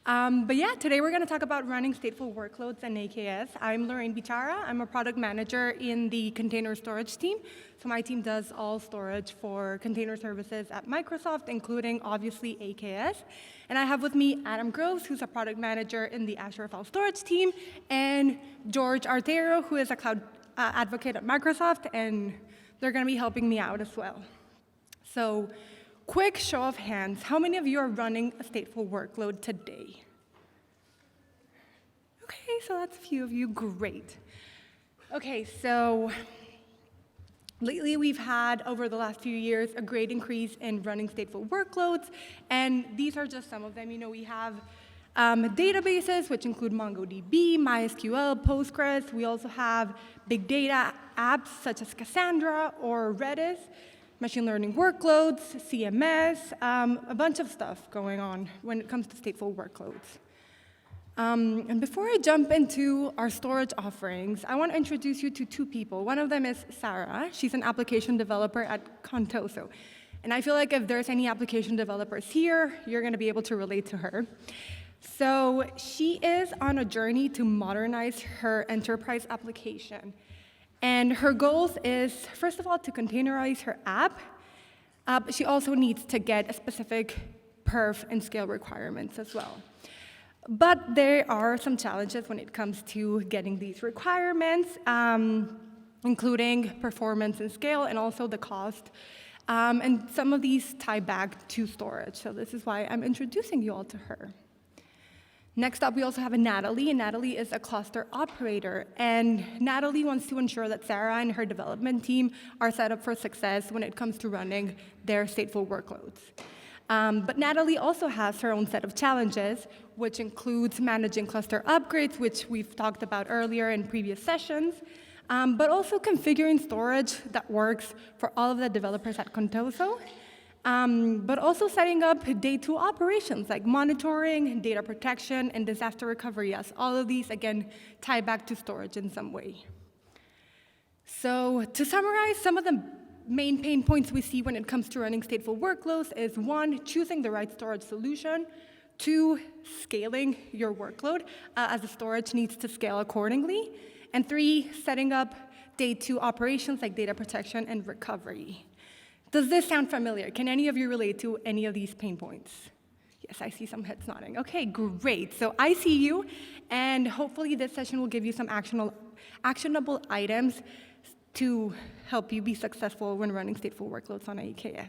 But yeah, today we're going to talk about running stateful workloads and AKS. I'm Lorraine Bichara. I'm a product manager in the container storage team. So my team does all storage for container services at Microsoft, including obviously AKS. And I have with me Adam Groves, who's a product manager in the Azure File Storage team, and George Artero, who is a cloud advocate at Microsoft, and they're going to be helping me out as well. So, quick show of hands, how many of you are running a stateful workload today? Okay, so that's a few of you, great. Okay, so lately we've had, over the last few years, a great increase in running stateful workloads, and these are just some of them. You know, we have databases, which include MongoDB, MySQL, Postgres. We also have big data apps, such as Cassandra or Redis, machine learning workloads, CMS, a bunch of stuff going on when it comes to stateful workloads. And before I jump into our storage offerings, I want to introduce you to two people. One of them is Sarah. She's an application developer at Contoso. And I feel like if there's any application developers here, you're going to be able to relate to her. So she is on a journey to modernize her enterprise application. And her goals is, first of all, to containerize her app. But she also needs to get a specific perf and scale requirements as well. But there are some challenges when it comes to getting these requirements, including performance and scale, and also the cost. And some of these tie back to storage. So this is why I'm introducing you all to her. Next up, we also have Natalie, and Natalie is a cluster operator. And Natalie wants to ensure that Sarah and her development team are set up for success when it comes to running their stateful workloads. But Natalie also has her own set of challenges, which includes managing cluster upgrades, which we've talked about earlier in previous sessions, but also configuring storage that works for all of the developers at Contoso, but also setting up day two operations like monitoring, data protection, and disaster recovery, as all of these, again, tie back to storage in some way. So to summarize, some of the main pain points we see when it comes to running stateful workloads is 1, choosing the right storage solution, 2, scaling your workload as the storage needs to scale accordingly, and 3, setting up day 2 operations like data protection and recovery. Does this sound familiar? Can any of you relate to any of these pain points? Yes, I see some heads nodding. Okay, great. So I see you, and hopefully this session will give you some actionable items to help you be successful when running stateful workloads on AKS.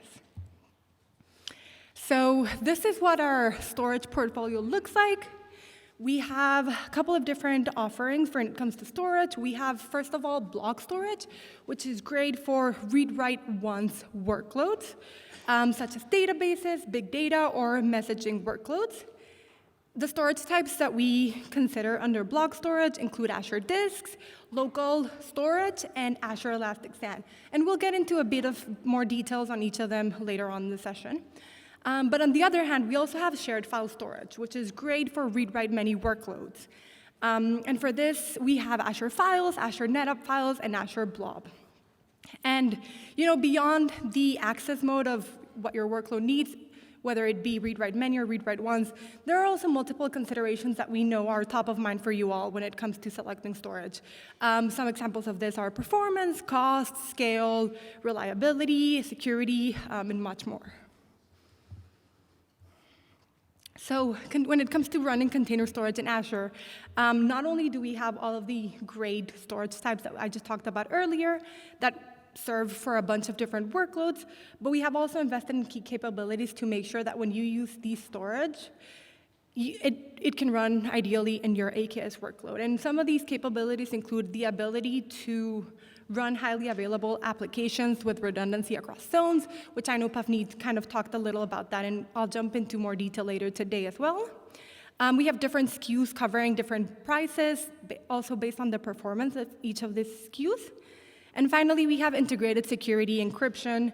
So this is what our storage portfolio looks like. We have a couple of different offerings when it comes to storage. We have, first of all, block storage, which is great for read-write-once workloads, such as databases, big data, or messaging workloads. The storage types that we consider under block storage include Azure Disks, local storage, and Azure Elastic SAN. And we'll get into a bit of more details on each of them later on in the session. But on the other hand, we also have shared file storage, which is great for read-write-many workloads. And for this, we have Azure Files, Azure NetApp Files, and Azure Blob. And beyond the access mode of what your workload needs, whether it be read-write-many or read-write-once, there are also multiple considerations that we know are top of mind for you all when it comes to selecting storage. Some examples of this are performance, cost, scale, reliability, security, and much more. So when it comes to running container storage in Azure, not only do we have all of the great storage types that I just talked about earlier that serve for a bunch of different workloads, but we have also invested in key capabilities to make sure that when you use these storage, it can run ideally in your AKS workload. And some of these capabilities include the ability to run highly available applications with redundancy across zones, which I know Pavneet kind of talked a little about that, and I'll jump into more detail later today as well. We have different SKUs covering different prices, also based on the performance of each of these SKUs. And finally, we have integrated security encryption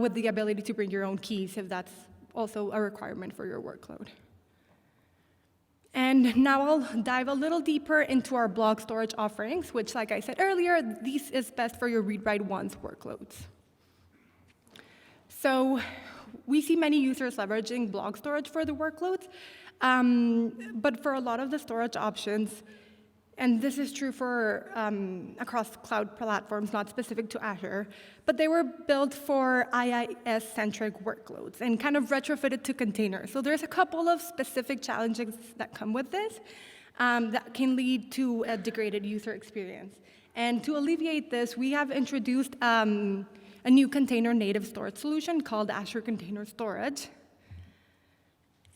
with the ability to bring your own keys if that's also a requirement for your workload. And now I'll dive a little deeper into our block storage offerings, which, like I said earlier, this is best for your read-write-once workloads. So we see many users leveraging block storage for the workloads. But for a lot of the storage options, and this is true for across cloud platforms, not specific to Azure, but they were built for IaaS-centric workloads and kind of retrofitted to containers. So there's a couple of specific challenges that come with this that can lead to a degraded user experience. And to alleviate this, we have introduced a new container-native storage solution called Azure Container Storage.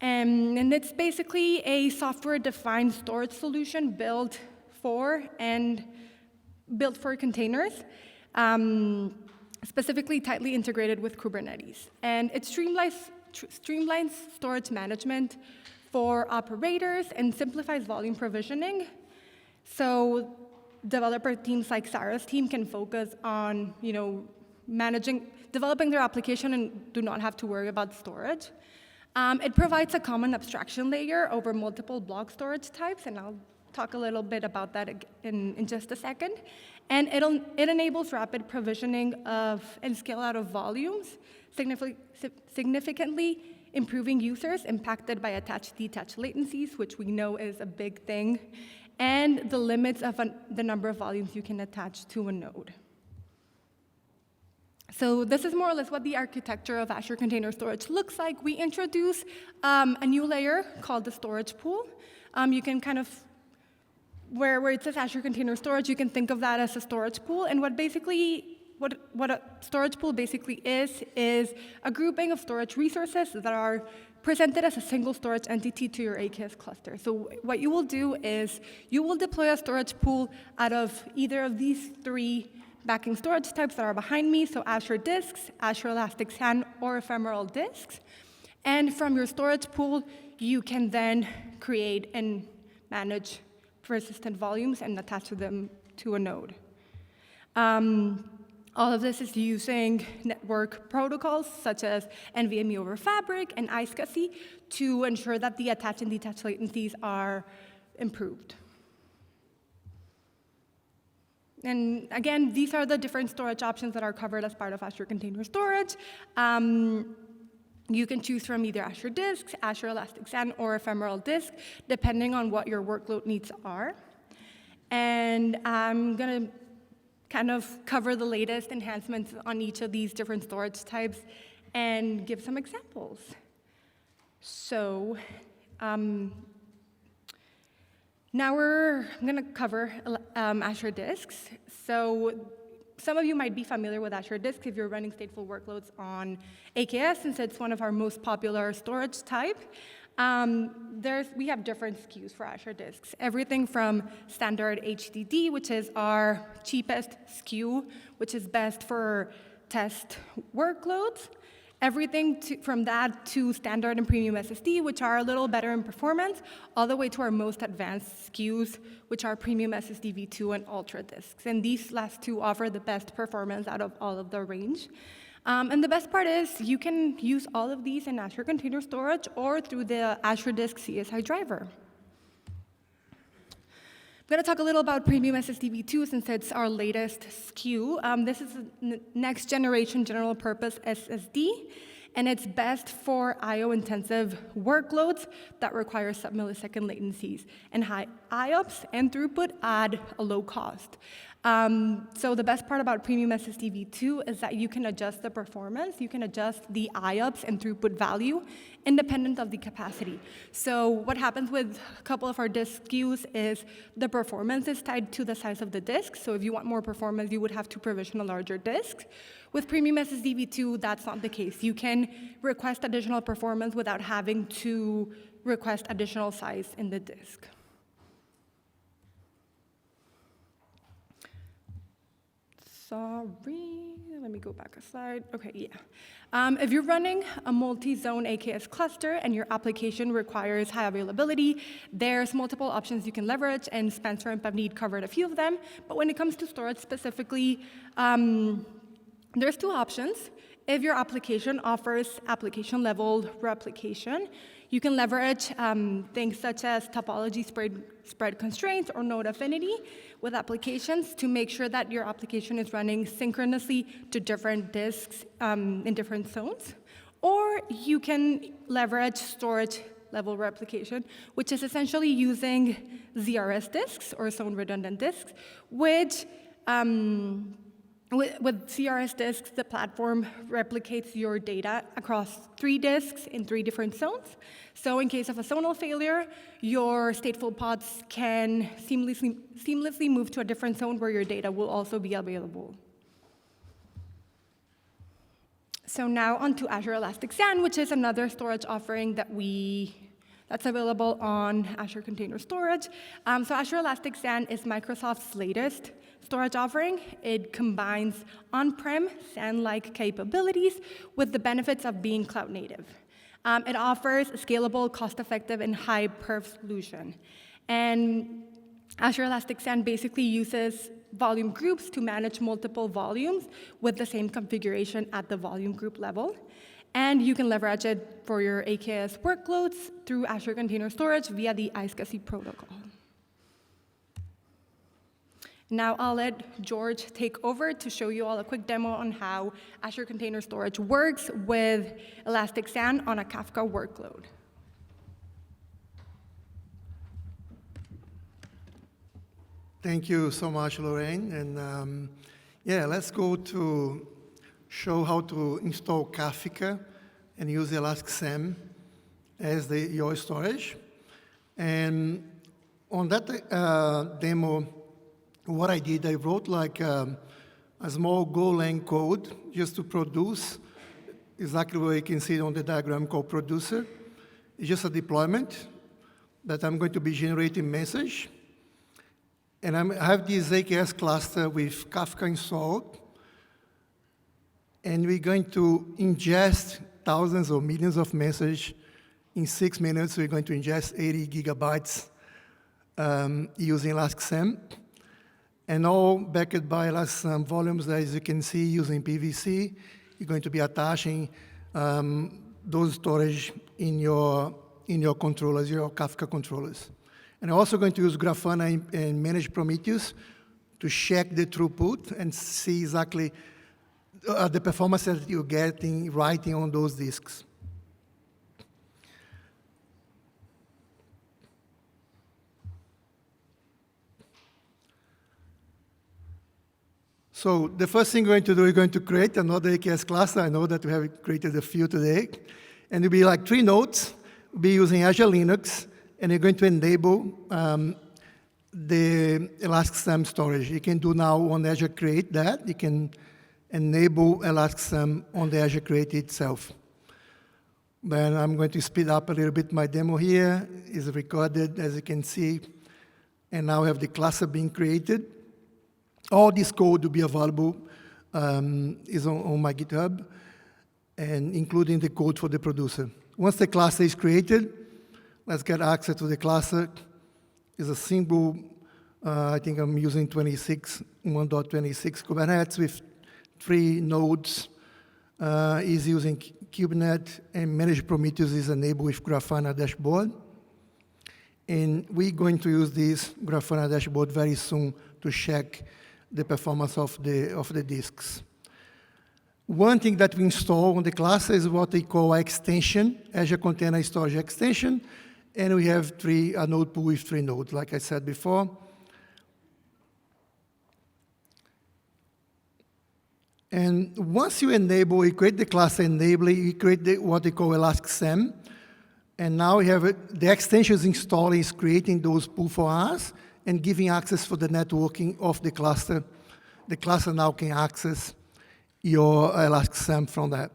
And it's basically a software-defined storage solution built for containers, specifically tightly integrated with Kubernetes. And it streamlines storage management for operators and simplifies volume provisioning. So developer teams like Sarah's team can focus on, developing their application and do not have to worry about storage. It provides a common abstraction layer over multiple block storage types, and I'll talk a little bit about that in just a second. And it enables rapid provisioning and scale out of volumes, significantly improving users impacted by attach-detach latencies, which we know is a big thing, and the limits of the number of volumes you can attach to a node. So this is more or less what the architecture of Azure Container Storage looks like. We introduce a new layer called the storage pool. You can kind of, where it says Azure Container Storage, you can think of that as a storage pool. And what a storage pool basically is a grouping of storage resources that are presented as a single storage entity to your AKS cluster. So what you will do is you will deploy a storage pool out of either of these three backing storage types that are behind me, so Azure Disks, Azure Elastic SAN, or ephemeral disks. And from your storage pool, you can then create and manage persistent volumes and attach them to a node. All of this is using network protocols such as NVMe over Fabric and iSCSI to ensure that the attach and detach latencies are improved. And again, these are the different storage options that are covered as part of Azure Container Storage. You can choose from either Azure Disks, Azure Elastic SAN, or ephemeral disk, depending on what your workload needs are. And I'm going to kind of cover the latest enhancements on each of these different storage types and give some examples. So now I'm going to cover Azure Disks. So some of you might be familiar with Azure Disks if you're running stateful workloads on AKS, since it's one of our most popular storage type. We have different SKUs for Azure Disks. Everything from standard HDD, which is our cheapest SKU, which is best for test workloads. Everything from that to standard and premium SSD, which are a little better in performance, all the way to our most advanced SKUs, which are premium SSD v2 and Ultra disks. And these last two offer the best performance out of all of the range. And the best part is you can use all of these in Azure Container Storage or through the Azure Disk CSI driver. I'm going to talk a little about Premium SSD v2 since it's our latest SKU. This is a next generation general purpose SSD, and it's best for I/O-intensive workloads that require sub-millisecond latencies and high IOPS and throughput at a low cost. So the best part about Premium SSD v2 is that you can adjust the performance, you can adjust the IOPS and throughput value independent of the capacity. So what happens with a couple of our disk SKUs is the performance is tied to the size of the disk. So if you want more performance, you would have to provision a larger disk. With Premium SSD v2, that's not the case. You can request additional performance without having to request additional size in the disk. Sorry, let me go back a slide. Okay, yeah. If you're running a multi-zone AKS cluster and your application requires high availability, there's multiple options you can leverage, and Spencer and Pavneet covered a few of them. But when it comes to storage specifically, there's two options. If your application offers application-level replication, you can leverage things such as topology spread constraints or node affinity with applications to make sure that your application is running synchronously to different disks in different zones. Or you can leverage storage level replication, which is essentially using ZRS disks or zone redundant disks, which with ZRS disks, the platform replicates your data across 3 disks in 3 different zones. So in case of a zonal failure, your stateful pods can seamlessly move to a different zone where your data will also be available. So now onto Azure Elastic SAN, which is another storage offering that's available on Azure Container Storage. So Azure Elastic SAN is Microsoft's latest storage offering. It combines on-prem SAN-like capabilities with the benefits of being cloud native. It offers a scalable, cost-effective, and high-perf solution. And Azure Elastic SAN basically uses volume groups to manage multiple volumes with the same configuration at the volume group level. And you can leverage it for your AKS workloads through Azure Container Storage via the iSCSI protocol. Now I'll let George take over to show you all a quick demo on how Azure Container Storage works with Elastic SAN on a Kafka workload. Thank you so much, Lorraine. And yeah, let's go to show how to install Kafka and use Elastic SAN as your storage. And on that demo, what I did, I wrote like a small Golang code just to produce exactly what you can see on the diagram called producer. It's just a deployment that I'm going to be generating message. And I have this AKS cluster with Kafka installed. And we're going to ingest thousands or millions of messages. In 6 minutes, we're going to ingest 80 gigabytes using Elastic SAN. And all backed by Elastic SAN volumes that, as you can see, using PVC. You're going to be attaching those storage in your controllers, your Kafka controllers. And I'm also going to use Grafana and manage Prometheus to check the throughput and see exactly the performance that you're getting writing on those disks. So the first thing we're going to do, we're going to create another AKS cluster. I know that we have created a few today. And it'll be like 3 nodes. We'll be using Azure Linux. And you're going to enable the Elastic SAN storage. You can do now on Azure Create that. You can enable Elastic SAN on the Azure Create itself. Then I'm going to speed up a little bit my demo here. It's recorded, as you can see. And now I have the cluster being created. All this code will be available, is on my GitHub, and including the code for the producer. Once the cluster is created, let's get access to the cluster. It's a simple, I think I'm using 1.26 Kubernetes with 3 nodes. Is using Kubernetes, and manage Prometheus is enabled with Grafana dashboard. And we're going to use this Grafana dashboard very soon to check the performance of the disks. One thing that we install on the cluster is what we call extension, Azure Container Storage Extension. And we have a node pool with 3 nodes, like I said before. And once you create the cluster enabling, you create what they call Elastic SAN. And now we have the extensions installed is creating those pools for us and giving access for the networking of the cluster. The cluster now can access your Elastic SAN from that.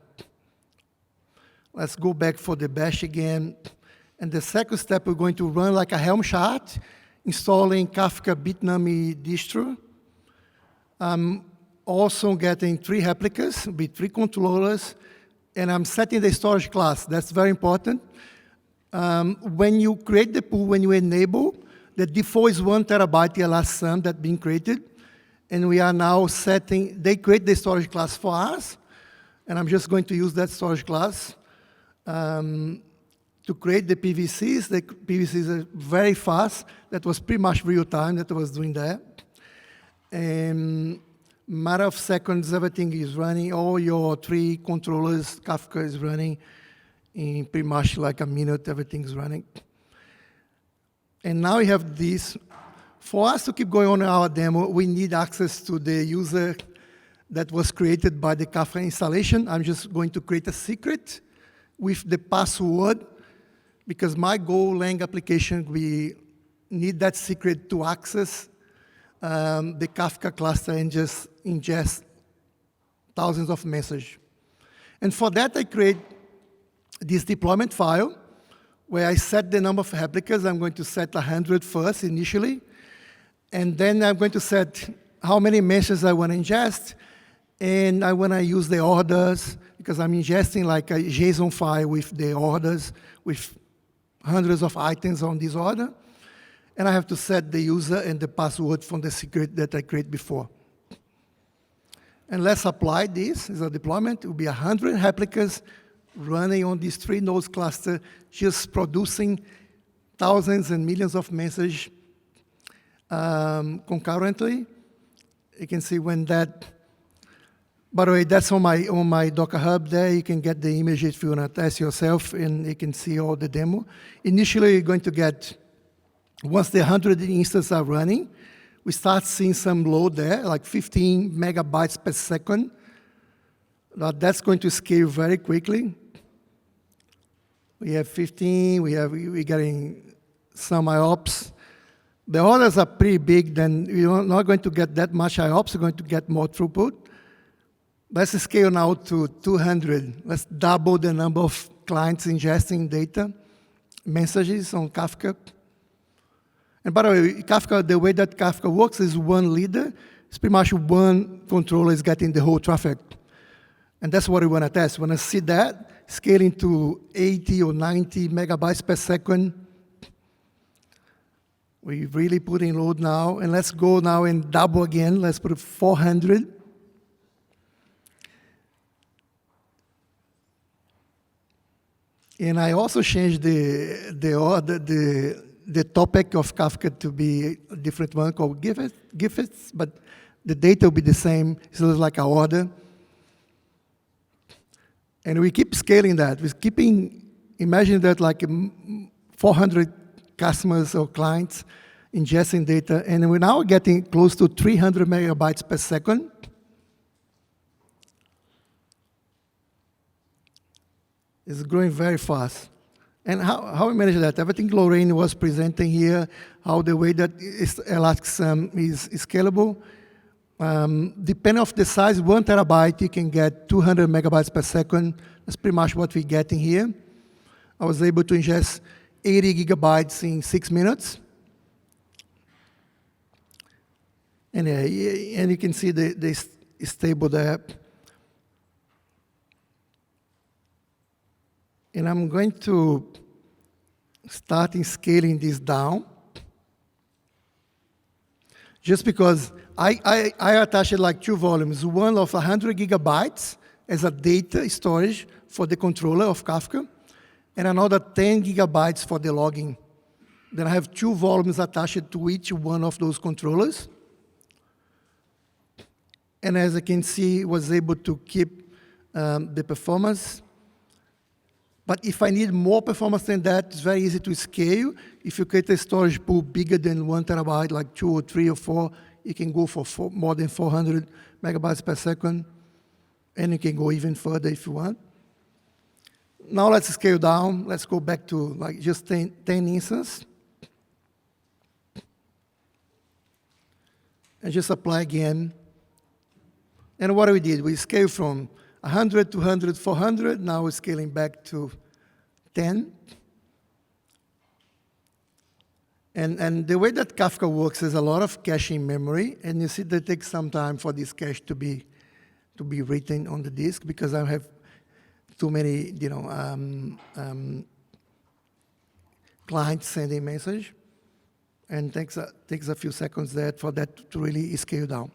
Let's go back for the bash again. And the second step, we're going to run like a Helm chart, installing Kafka Bitnami distro. I'm also getting 3 replicas with 3 controllers, and I'm setting the storage class. That's very important. When you create the pool, when you enable, the default is 1 terabyte Elastic SAN that's being created. And we are now setting, they create the storage class for us, and I'm just going to use that storage class to create the PVCs. The PVCs are very fast. That was pretty much real time that I was doing that. And matter of seconds, everything is running. All your 3 controllers, Kafka is running in pretty much like a minute, everything's running. And now we have this. For us to keep going on our demo, we need access to the user that was created by the Kafka installation. I'm just going to create a secret with the password, because my Golang application, we need that secret to access the Kafka cluster and just ingest thousands of messages. And for that, I create this deployment file where I set the number of replicas. I'm going to set 100 first initially. And then I'm going to set how many messages I want to ingest. And I want to use the orders, because I'm ingesting like a JSON file with the orders, with hundreds of items on this order. And I have to set the user and the password from the secret that I created before. And let's apply this as a deployment. It will be 100 replicas running on this 3 nodes cluster, just producing thousands and millions of messages concurrently. You can see when that, by the way, that's on my Docker Hub there. You can get the image if you want to test yourself, and you can see all the demo. Initially, you're going to get, once the 100 instances are running, we start seeing some load there, like 15 megabytes per second. Now, that's going to scale very quickly. We have 15, we're getting some IOPS. The orders are pretty big, then you're not going to get that much IOPS, you're going to get more throughput. Let's scale now to 200. Let's double the number of clients ingesting data, messages on Kafka. And by the way, Kafka, the way that Kafka works is one leader. It's pretty much one controller is getting the whole traffic. And that's what we want to test. We want to see that scaling to 80 or 90 megabytes per second. We really put in load now. And let's go now and double again. Let's put 400. And I also changed the order, the topic of Kafka to be a different one called gifts, but the data will be the same. So it's like an order. And we keep scaling that. We're keeping, imagine that like 400 customers or clients ingesting data, and we're now getting close to 300 megabytes per second. It's growing very fast. And how we manage that? Everything Lorraine was presenting here, how the way that Elastic SAN is scalable. Depending on the size, 1 terabyte, you can get 200 megabytes per second. That's pretty much what we're getting here. I was able to ingest 80 gigabytes in 6 minutes. And you can see the stable there. And I'm going to start scaling this down, just because I attached like 2 volumes, one of 100 gigabytes as a data storage for the controller of Kafka, and another 10 gigabytes for the logging. Then I have 2 volumes attached to each one of those controllers. And as you can see, was able to keep the performance. But if I need more performance than that, it's very easy to scale. If you create a storage pool bigger than 1 terabyte, like 2 or 3 or 4, you can go for more than 400 megabytes per second. And you can go even further if you want. Now let's scale down. Let's go back to like just 10 instances. And just apply again. And what we did, we scaled from 100, 200, 400. Now we're scaling back to 10. And the way that Kafka works is a lot of caching memory. And you see that it takes some time for this cache to be written on the disk, because I have too many, clients sending message. And takes a few seconds there for that to really scale down.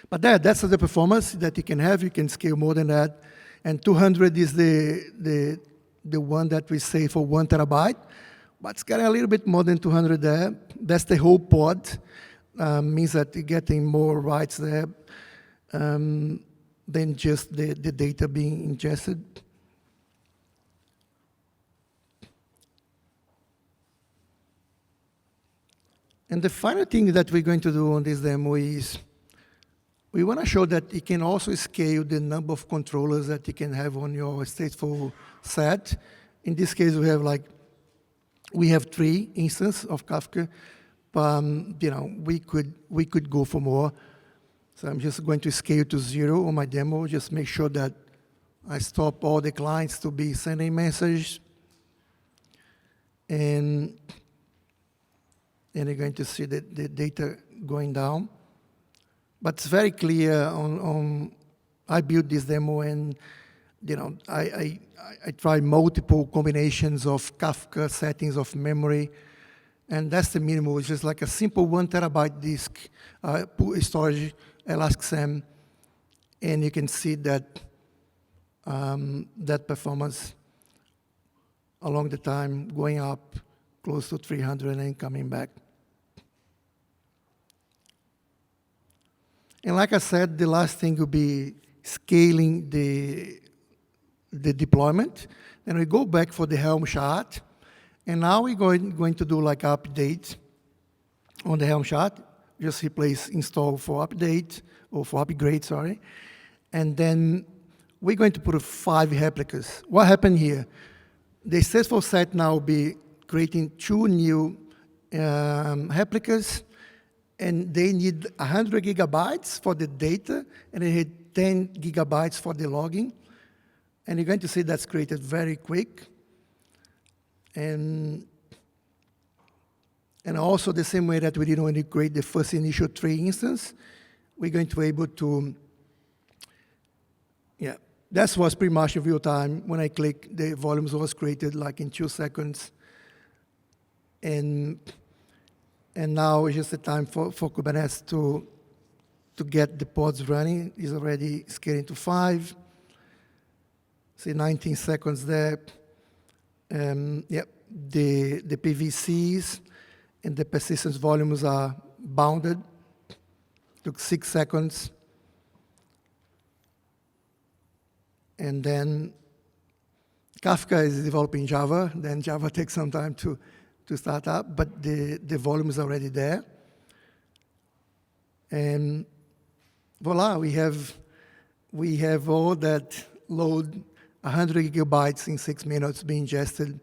But that's the performance that you can have. You can scale more than that. And 200 is the one that we say for 1 terabyte. But it's getting a little bit more than 200 there. That's the whole pod. Means that you're getting more writes there than just the data being ingested. And the final thing that we're going to do on this demo is we want to show that you can also scale the number of controllers that you can have on your stateful set. In this case, we have 3 instances of Kafka, but we could go for more. So I'm just going to scale to 0 on my demo, just make sure that I stop all the clients to be sending messages. And you're going to see the data going down. But it's very clear I built this demo, and I tried multiple combinations of Kafka settings of memory, and that's the minimum. It's just like a simple 1 terabyte disk storage, Elastic SAN, and you can see that that performance along the time going up close to 300 and coming back. And like I said, the last thing will be scaling the deployment. And we go back for the Helm chart. And now we're going to do like update on the Helm chart. Just replace install for update, or for upgrade, sorry. And then we're going to put 5 replicas. What happened here? The stateful set now will be creating 2 new replicas, and they need 100 gigabytes for the data, and they need 10 gigabytes for the logging. And you're going to see that's created very quick. And also the same way that we did when we create the first initial 3 instances, we're going to be able to, that was pretty much in real time. When I click, the volumes was created like in 2 seconds. And now it's just the time for Kubernetes to get the pods running. It's already scaling to 5. See, 19 seconds there. The PVCs and the persistence volumes are bounded. Took 6 seconds. And then Kafka is developing Java. Then Java takes some time to start up, but the volume is already there. And voila, we have all that load, 100 gigabytes in 6 minutes being ingested,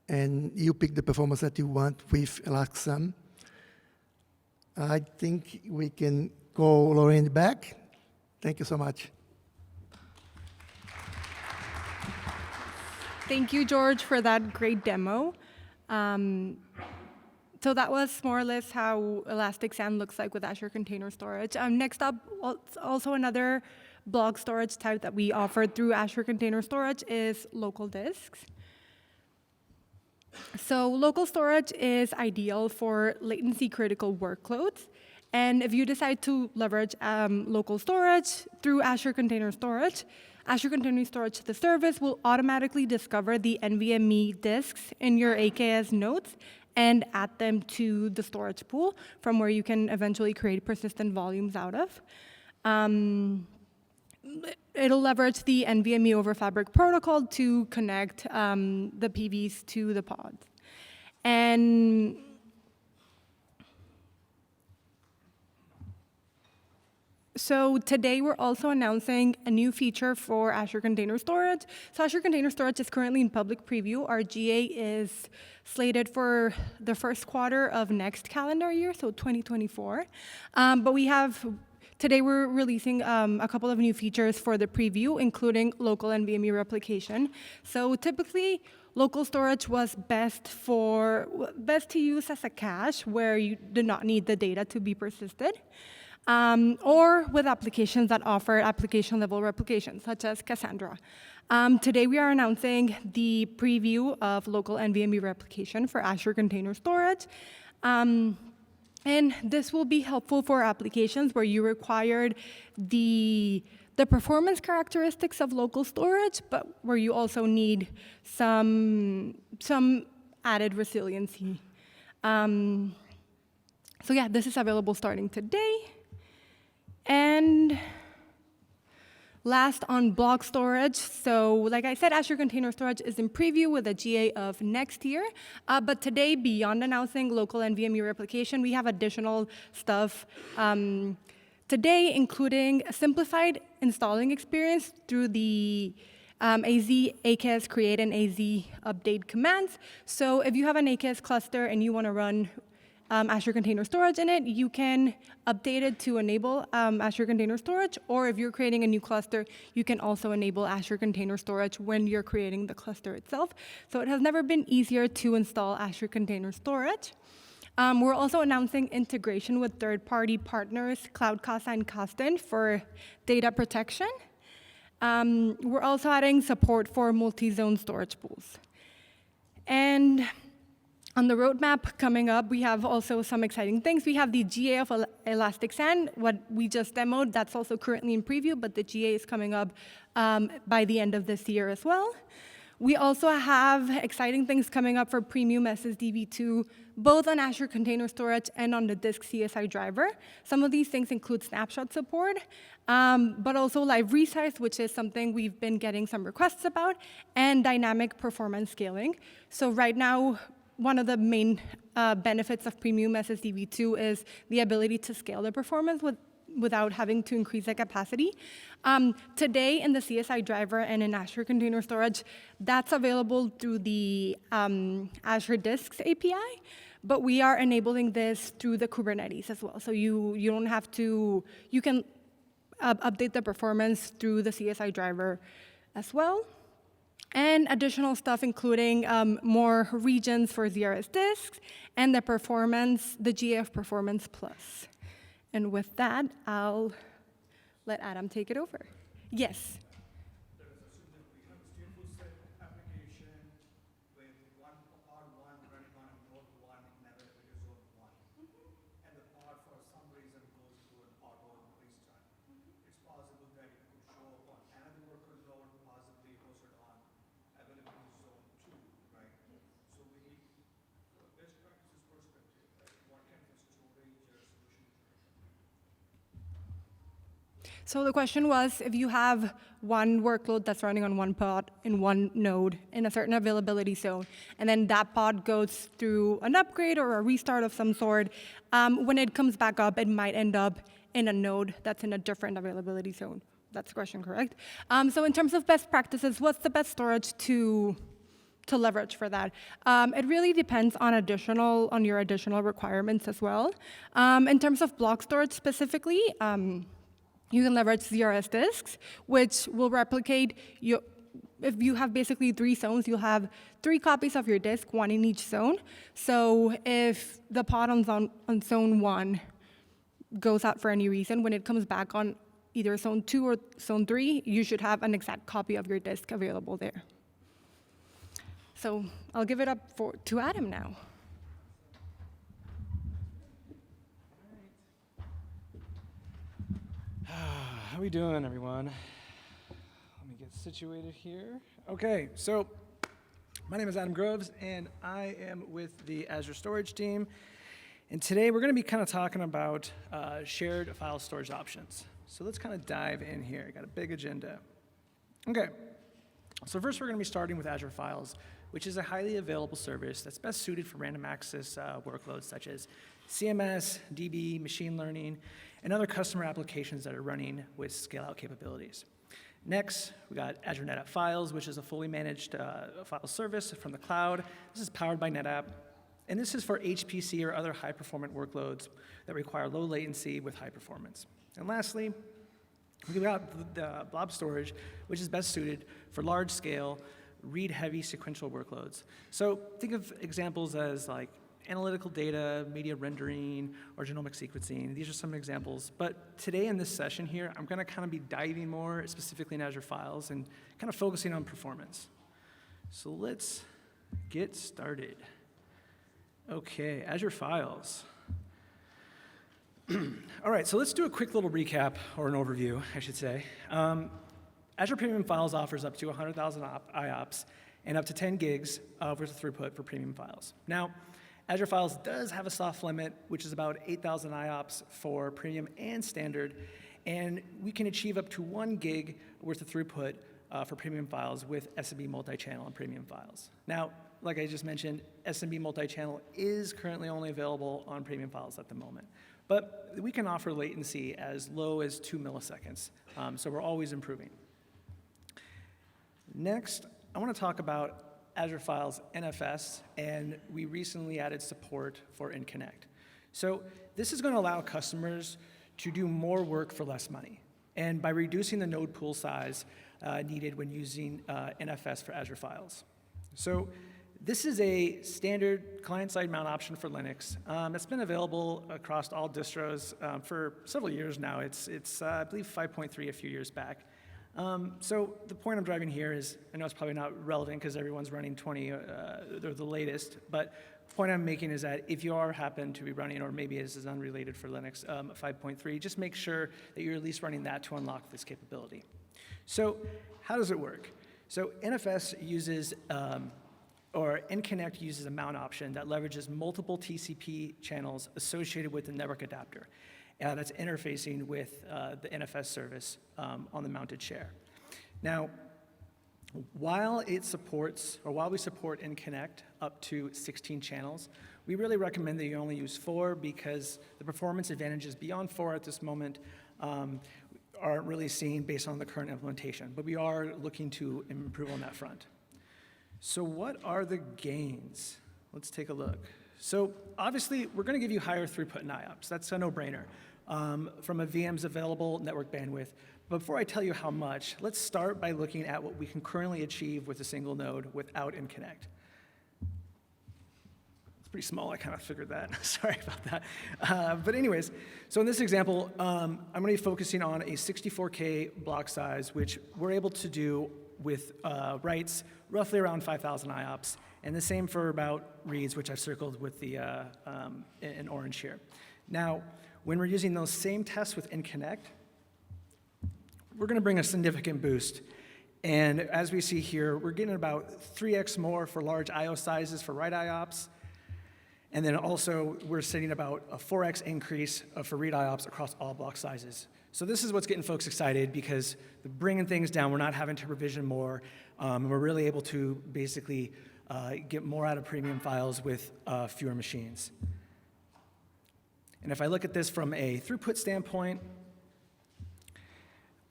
and you pick the performance that you want with Elastic SAN. I think we can go Lorraine back. Thank you so much. Thank you, George, for that great demo. So that was more or less how Elastic SAN looks like with Azure Container Storage. Next up, also another block storage type that we offer through Azure Container Storage is local disks. So local storage is ideal for latency-critical workloads. And if you decide to leverage local storage through Azure Container Storage, Azure Container Storage, the service, will automatically discover the NVMe disks in your AKS nodes and add them to the storage pool from where you can eventually create persistent volumes out of. It'll leverage the NVMe over Fabric protocol to connect the PVs to the pods. And so today we're also announcing a new feature for Azure Container Storage. So Azure Container Storage is currently in public preview. Our GA is slated for the first quarter of next calendar year, so 2024. But today we're releasing a couple of new features for the preview, including local NVMe replication. So typically, local storage was best to use as a cache where you do not need the data to be persisted. Or with applications that offer application-level replication, such as Cassandra. Today, we are announcing the preview of local NVMe replication for Azure Container Storage. And this will be helpful for applications where you required the performance characteristics of local storage, but where you also need some added resiliency. So yeah, this is available starting today. And Last on block storage. So like I said, Azure Container Storage is in preview with a GA of next year. But today, beyond announcing local NVMe replication, we have additional stuff today, including a simplified installing experience through the AZ AKS create and AZ update commands. So if you have an AKS cluster and you want to run Azure Container Storage in it, you can update it to enable Azure Container Storage, or if you're creating a new cluster, you can also enable Azure Container Storage when you're creating the cluster itself. So it has never been easier to install Azure Container Storage. We're also announcing integration with third-party partners, Cloud Casa and Costin, for data protection. We're also adding support for multi-zone storage pools. And on the roadmap coming up, we have also some exciting things. We have the GA of Elastic SAN, what we just demoed. That's also currently in preview, but the GA is coming up by the end of this year as well. We also have exciting things coming up for premium SSD v2, both on Azure Container Storage and on the disk CSI driver. Some of these things include snapshot support, but also live resize, which is something we've been getting some requests about, and dynamic performance scaling. So right now, one of the main benefits of premium SSD v2 is the ability to scale the performance without having to increase the capacity. Today, in the CSI driver and in Azure Container Storage, that's available through the Azure Disks API, but we are enabling this through the Kubernetes as well. So you don't have to, you can update the performance through the CSI driver as well. And additional stuff, including more regions for ZRS disks and the performance, the GA Performance Plus. And with that, I'll let Adam take it over. Yes? Let us assume that we have a stateful set application with one pod 1 running on node 1 in availability zone 1. And the pod, for some reason, goes through an auto restart. It's possible that it could show up on another worker node, possibly hosted on availability zone 2, right? So we, from a best practices perspective, what kind of storage solution? So the question was, if you have one workload that's running on one pod in one node in a certain availability zone, and then that pod goes through an upgrade or a restart of some sort, when it comes back up, it might end up in a node that's in a different availability zone. That's the question, correct? So in terms of best practices, what's the best storage to leverage for that? It really depends on your additional requirements as well. In terms of block storage specifically, you can leverage ZRS disks, which will replicate if you have basically 3 zones, you'll have 3 copies of your disk, 1 in each zone. So if the pod on zone 1 goes out for any reason, when it comes back on either zone 2 or zone 3, you should have an exact copy of your disk available there. So I'll give it up to Adam now. How we doing, everyone? Let me get situated here. Okay, so my name is Adam Groves, and I am with the Azure Storage team. And today we're going to be kind of talking about shared file storage options. So let's kind of dive in here. I got a big agenda. Okay, so first we're going to be starting with Azure Files, which is a highly available service that's best suited for random access workloads such as CMS, DB, machine learning, and other customer applications that are running with scale-out capabilities. Next, we got Azure NetApp Files, which is a fully managed file service from the cloud. This is powered by NetApp, and this is for HPC or other high-performant workloads that require low latency with high performance. And lastly, we've got the blob storage, which is best suited for large-scale, read-heavy sequential workloads. So think of examples as like analytical data, media rendering, or genomic sequencing. These are some examples. But today in this session here, I'm going to kind of be diving more specifically in Azure Files and kind of focusing on performance. So let's get started. Okay, Azure Files. All right, so let's do a quick little recap, or an overview, I should say. Azure Premium Files offers up to 100,000 IOPS and up to 10 gigs of throughput for premium files. Now, Azure Files does have a soft limit, which is about 8,000 IOPS for premium and standard, And we can achieve up to 1 gig worth of throughput for premium files with SMB multi-channel and premium files. Now, like I just mentioned, SMB multi-channel is currently only available on premium files at the moment. But we can offer latency as low as 2 milliseconds, so we're always improving. Next, I want to talk about Azure Files NFS, and we recently added support for InConnect. So this is going to allow customers to do more work for less money, and by reducing the node pool size needed when using NFS for Azure Files. So this is a standard client-side mount option for Linux. It's been available across all distros for several years now. It's I believe 5.3 a few years back. So the point I'm driving here is, I know it's probably not relevant because everyone's running 20, they're the latest, but the point I'm making is that if you happen to be running, or maybe this is unrelated for Linux, 5.3, just make sure that you're at least running that to unlock this capability. So how does it work? So NFS uses, or InConnect uses a mount option that leverages multiple TCP channels associated with the network adapter. That's interfacing with the NFS service on the mounted share. Now, while we support InConnect up to 16 channels, we really recommend that you only use 4 because the performance advantages beyond 4 at this moment aren't really seen based on the current implementation, but we are looking to improve on that front. So what are the gains? Let's take a look. So obviously, we're going to give you higher throughput in IOPS. That's a no-brainer from a VM's available network bandwidth. But before I tell you how much, let's start by looking at what we can currently achieve with a single node without InConnect. It's pretty small. I kind of figured that. Sorry about that. But anyways, so in this example, I'm going to be focusing on a 64K block size, which we're able to do with writes roughly around 5,000 IOPS. And the same for about reads, which I've circled with the in orange here. Now, when we're using those same tests with InConnect, we're going to bring a significant boost. And as we see here, we're getting about 3x more for large IO sizes for write IOPS. And then also, we're setting about a 4x increase for read IOPS across all block sizes. So this is what's getting folks excited because bringing things down, we're not having to provision more. And we're really able to basically get more out of premium files with fewer machines. And if I look at this from a throughput standpoint,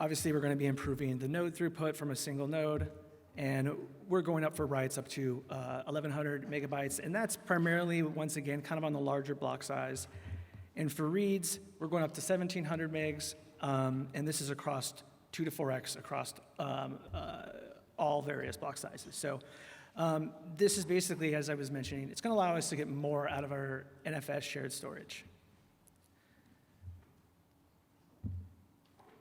obviously we're going to be improving the node throughput from a single node, and we're going up for writes up to 1,100 megabytes, and that's primarily, once again, kind of on the larger block size. And for reads, we're going up to 1,700 megs, and this is across 2 to 4x across all various block sizes. So this is basically, as I was mentioning, it's going to allow us to get more out of our NFS shared storage.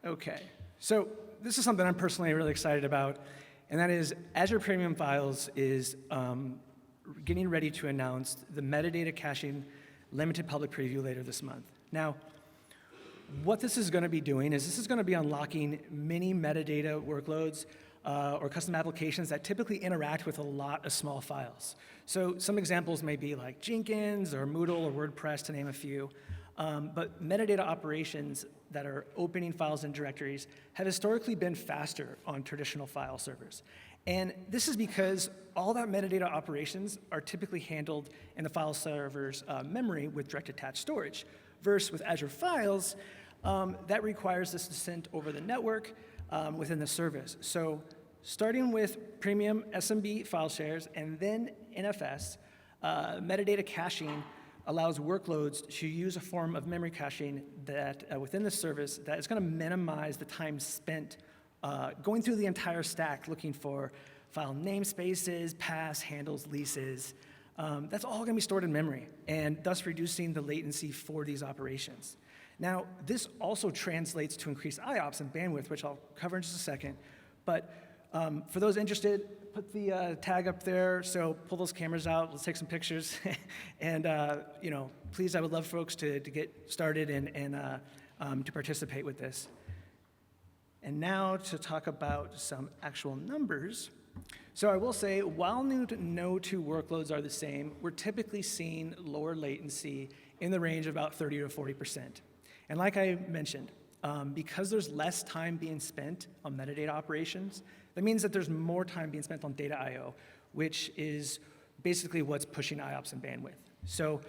Okay, so this is something I'm personally really excited about, and that is Azure Premium Files is getting ready to announce the metadata caching limited public preview later this month. Now, what this is going to be doing is this is going to be unlocking many metadata workloads or custom applications that typically interact with a lot of small files. So some examples may be like Jenkins or Moodle or WordPress, to name a few. But metadata operations that are opening files and directories have historically been faster on traditional file servers. And this is because all that metadata operations are typically handled in the file server's memory with direct attached storage. Versus with Azure Files, that requires this descent over the network within the service. So starting with premium SMB file shares and then NFS, metadata caching allows workloads to use a form of memory caching that within the service that is going to minimize the time spent going through the entire stack looking for file namespaces, paths, handles, leases. That's all going to be stored in memory, and thus reducing the latency for these operations. Now, this also translates to increased IOPS and bandwidth, which I'll cover in just a second. But for those interested, put the tag up there. So pull those cameras out. Let's take some pictures. And please, I would love folks to get started and to participate with this. And now to talk about some actual numbers. So I will say, while no two workloads are the same, we're typically seeing lower latency in the range of about 30 to 40%. And like I mentioned, Because there's less time being spent on metadata operations, that means that there's more time being spent on data I/O, which is basically what's pushing IOPS and bandwidth. So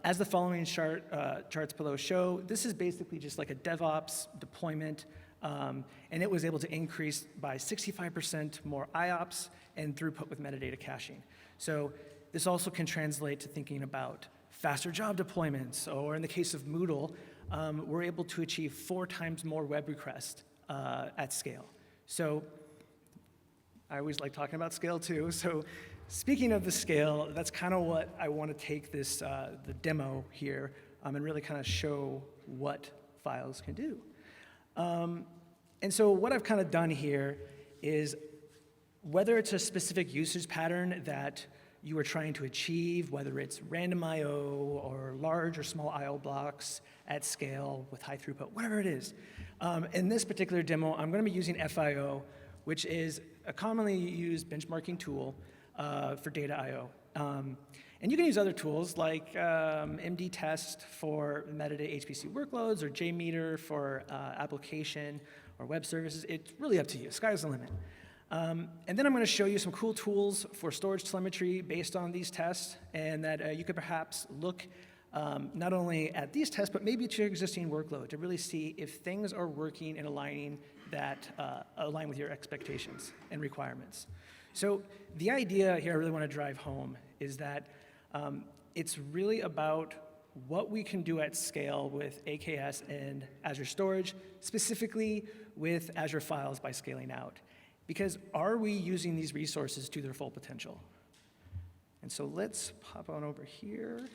as the following charts below show, this is basically just like a DevOps deployment, and it was able to increase by 65% more IOPS and throughput with metadata caching. So this also can translate to thinking about faster job deployments, or in the case of Moodle, we're able to achieve 4 times more web requests at scale. So I always like talking about scale too. So speaking of the scale, that's kind of what I want to take this, the demo here, and really kind of show what files can do. And so what I've kind of done here is, whether it's a specific usage pattern that you are trying to achieve, whether it's random I/O or large or small I/O blocks at scale with high throughput, whatever it is. In this particular demo, I'm going to be using FIO, which is a commonly used benchmarking tool for data I/O. And you can use other tools like MD Test for metadata HPC workloads, or JMeter for application or web services. It's really up to you. Sky's the limit. And then I'm going to show you some cool tools for storage telemetry based on these tests, and that you could perhaps look not only at these tests, but maybe to your existing workload to really see if things are working and aligning that align with your expectations and requirements. So the idea here I really want to drive home is that it's really about what we can do at scale with AKS and Azure Storage, specifically with Azure Files by scaling out. Because are we using these resources to their full potential? And so let's pop on over here.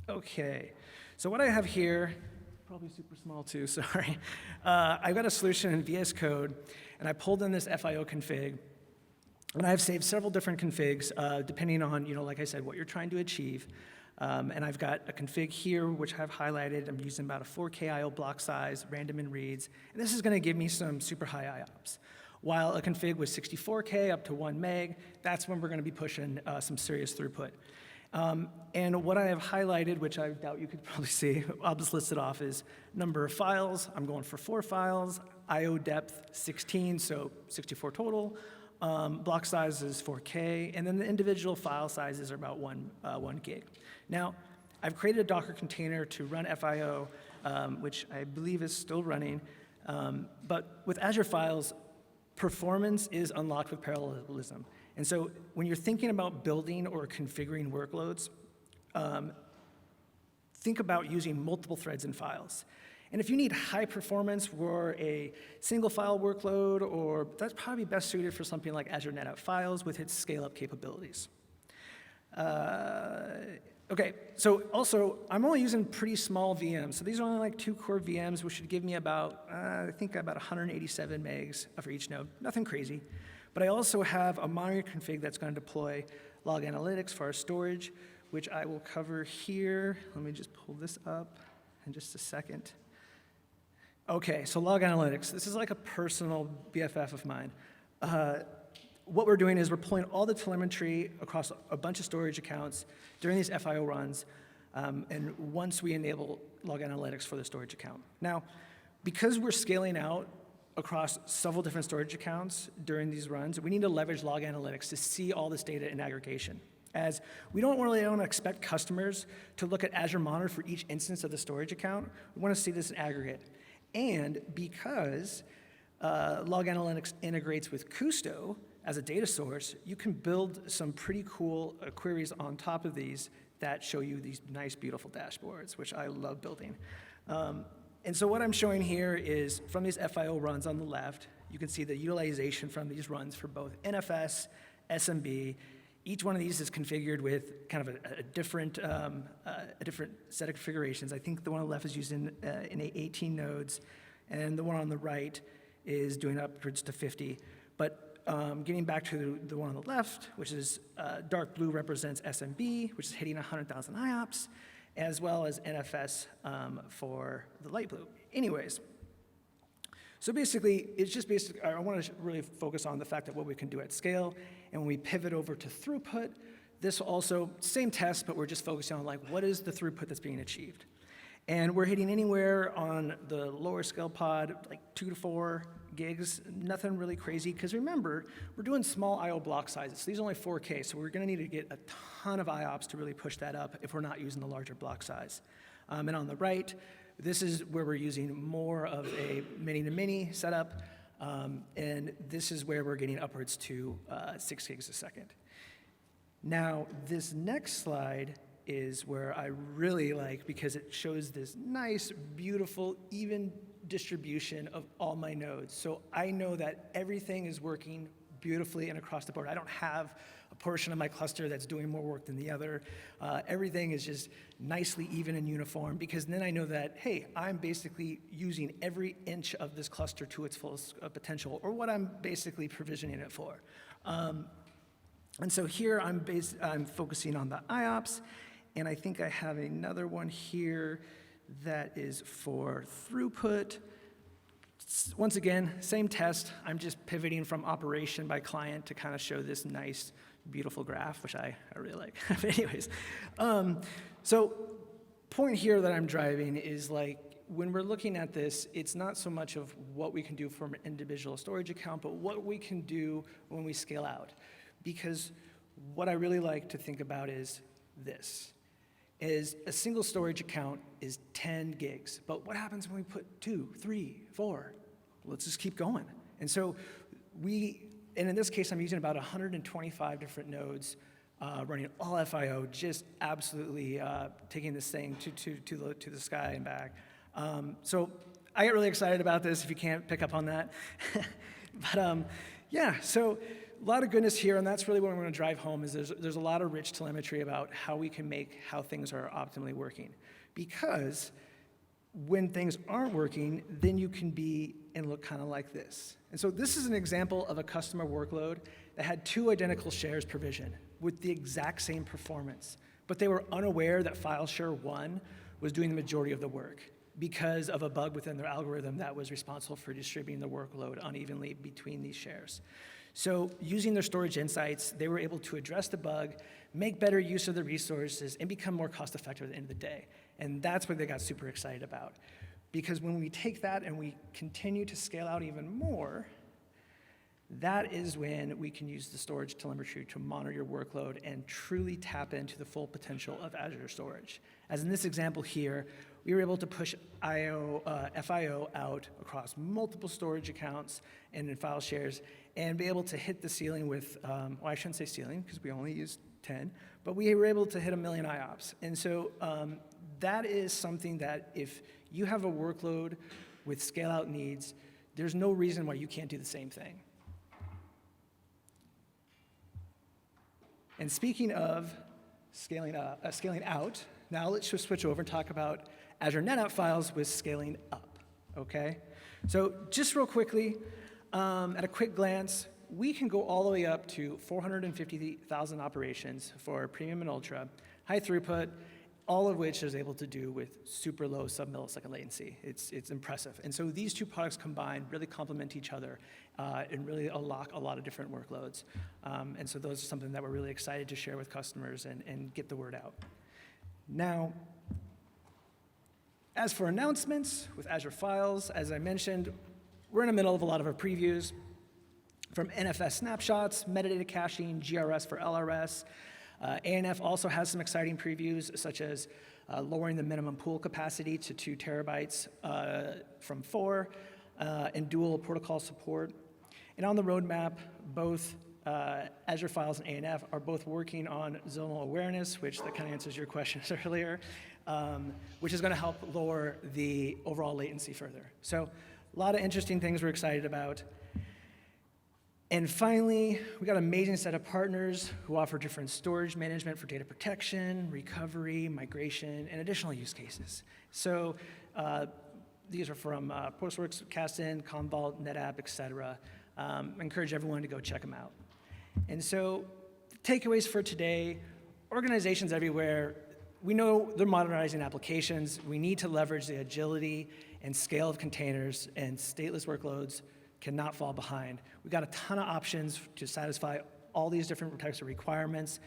Okay, so what I have here, probably super small too, sorry. I've got a solution in VS Code, and I pulled in this FIO config, and I've saved several different configs, depending on, like I said, what you're trying to achieve. And I've got a config here, which I've highlighted. I'm using about a 4K I/O block size, random in reads, and this is going to give me some super high IOPS. While a config with 64K up to 1 meg, that's when we're going to be pushing some serious throughput. And what I have highlighted, which I doubt you could probably see, I'll just list it off, is number of files. I'm going for 4 files, I/O depth 16, so 64 total. Block size is 4K, and then the individual file sizes are about 1 gig. Now, I've created a Docker container to run FIO, which I believe is still running. But with Azure Files, performance is unlocked with parallelism. And so when you're thinking about building or configuring workloads, think about using multiple threads in files. And if you need high performance for a single file workload, or that's probably best suited for something like Azure NetApp Files with its scale-up capabilities. Okay, so also, I'm only using pretty small VMs. So these are only like 2 core VMs, which should give me about, I think about 187 megs for each node. Nothing crazy. But I also have a monitor config that's going to deploy log analytics for our storage, which I will cover here. Let me just pull this up in just a second. Okay, so log analytics. This is like a personal BFF of mine. What we're doing is we're pulling all the telemetry across a bunch of storage accounts during these FIO runs, and once we enable log analytics for the storage account. Now, because we're scaling out across several different storage accounts during these runs, we need to leverage log analytics to see all this data in aggregation. As we don't expect customers to look at Azure Monitor for each instance of the storage account. We want to see this in aggregate. And because log analytics integrates with Kusto as a data source, you can build some pretty cool queries on top of these that show you these nice, beautiful dashboards, which I love building. And so what I'm showing here is from these FIO runs on the left, you can see the utilization from these runs for both NFS, SMB. Each one of these is configured with kind of a different set of configurations. I think the one on the left is using 18 nodes, and the one on the right is doing upwards to 50. But getting back to the one on the left, which is dark blue represents SMB, which is hitting 100,000 IOPS, as well as NFS for the light blue. Anyways, so basically, it's just I want to really focus on the fact that what we can do at scale, and when we pivot over to throughput, This also, same test, but we're just focusing on like, what is the throughput that's being achieved? And we're hitting anywhere on the lower scale pod, like 2 to 4 gigs, nothing really crazy, because remember, we're doing small I/O block sizes. So these are only 4K, so we're gonna need to get a ton of IOPS to really push that up if we're not using the larger block size. And on the right, this is where we're using more of a many-to-many setup, and this is where we're getting upwards to 6 gigs a second. Now, this next slide is where I really like, because it shows this nice, beautiful, even distribution of all my nodes. So I know that everything is working beautifully and across the board. I don't have a portion of my cluster that's doing more work than the other. Everything is just nicely even and uniform, because then I know that, hey, I'm basically using every inch of this cluster to its fullest potential, or what I'm basically provisioning it for. And so here I'm focusing on the IOPS, and I think I have another one here that is for throughput. Once again, same test. I'm just pivoting from operation by client to kind of show this nice, beautiful graph, which I really like. But anyways, so point here that I'm driving is like, when we're looking at this, it's not so much of what we can do from an individual storage account, but what we can do when we scale out. Because what I really like to think about is this. Is a single storage account is 10 gigs. But what happens when we put 2, 3, 4? Let's just keep going. And so and in this case, I'm using about 125 different nodes running all FIO, just absolutely taking this thing to the sky and back. So I get really excited about this, if you can't pick up on that. But yeah, so a lot of goodness here, and that's really what I'm going to drive home, is there's a lot of rich telemetry about how we can make how things are optimally working. Because when things aren't working, then you can be and look kind of like this. And so this is an example of a customer workload that had 2 identical shares provisioned with the exact same performance. But they were unaware that file share 1 was doing the majority of the work because of a bug within their algorithm that was responsible for distributing the workload unevenly between these shares. So using their storage insights, they were able to address the bug, make better use of the resources, and become more cost-effective at the end of the day. And that's what they got super excited about. Because when we take that and we continue to scale out even more, that is when we can use the storage telemetry to monitor your workload and truly tap into the full potential of Azure storage. As in this example here, we were able to push FIO out across multiple storage accounts and in file shares, and be able to hit the ceiling with, well, I shouldn't say ceiling, because we only used 10, but we were able to hit 1 million IOPS. And so that is something that if you have a workload with scale-out needs, there's no reason why you can't do the same thing. And speaking of scaling out, now let's just switch over and talk about Azure NetApp files with scaling up, okay? So just real quickly, at a quick glance, we can go all the way up to 450,000 operations for Premium and Ultra, high throughput, all of which is able to do with super low sub-millisecond latency. It's impressive. And so these 2 products combined really complement each other and really unlock a lot of different workloads. And so those are something that we're really excited to share with customers and get the word out. Now, as for announcements with Azure Files, as I mentioned, we're in the middle of a lot of our previews, from NFS snapshots, metadata caching, GRS for LRS. ANF also has some exciting previews, such as lowering the minimum pool capacity to 2 terabytes from 4, and dual protocol support. And on the roadmap, both Azure Files and ANF are both working on zonal awareness, which that kind of answers your questions earlier, which is going to help lower the overall latency further. So a lot of interesting things we're excited about. And finally, we got an amazing set of partners who offer different storage management for data protection, recovery, migration, and additional use cases. So these are from Postworks, Kasten, Commvault, NetApp, et cetera. I encourage everyone to go check them out. And so takeaways for today, organizations everywhere, we know they're modernizing applications. We need to leverage the agility and scale of containers, and stateless workloads cannot fall behind. We've got a ton of options to satisfy all these different types of requirements.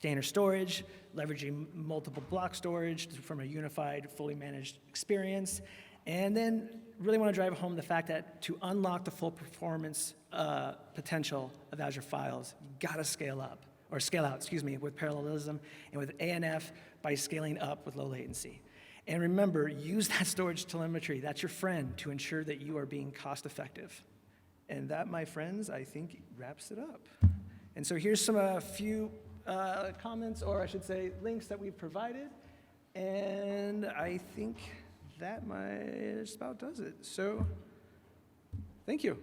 container storage, leveraging multiple block storage from a unified, fully managed experience. And then really want to drive home the fact that to unlock the full performance potential of Azure Files, you got to scale out, with parallelism, and with ANF by scaling up with low latency. And remember, use that storage telemetry. That's your friend to ensure that you are being cost effective. And that, my friends, I think wraps it up. And so here's some few comments, or I should say links that we've provided. And I think that just about does it. So thank you.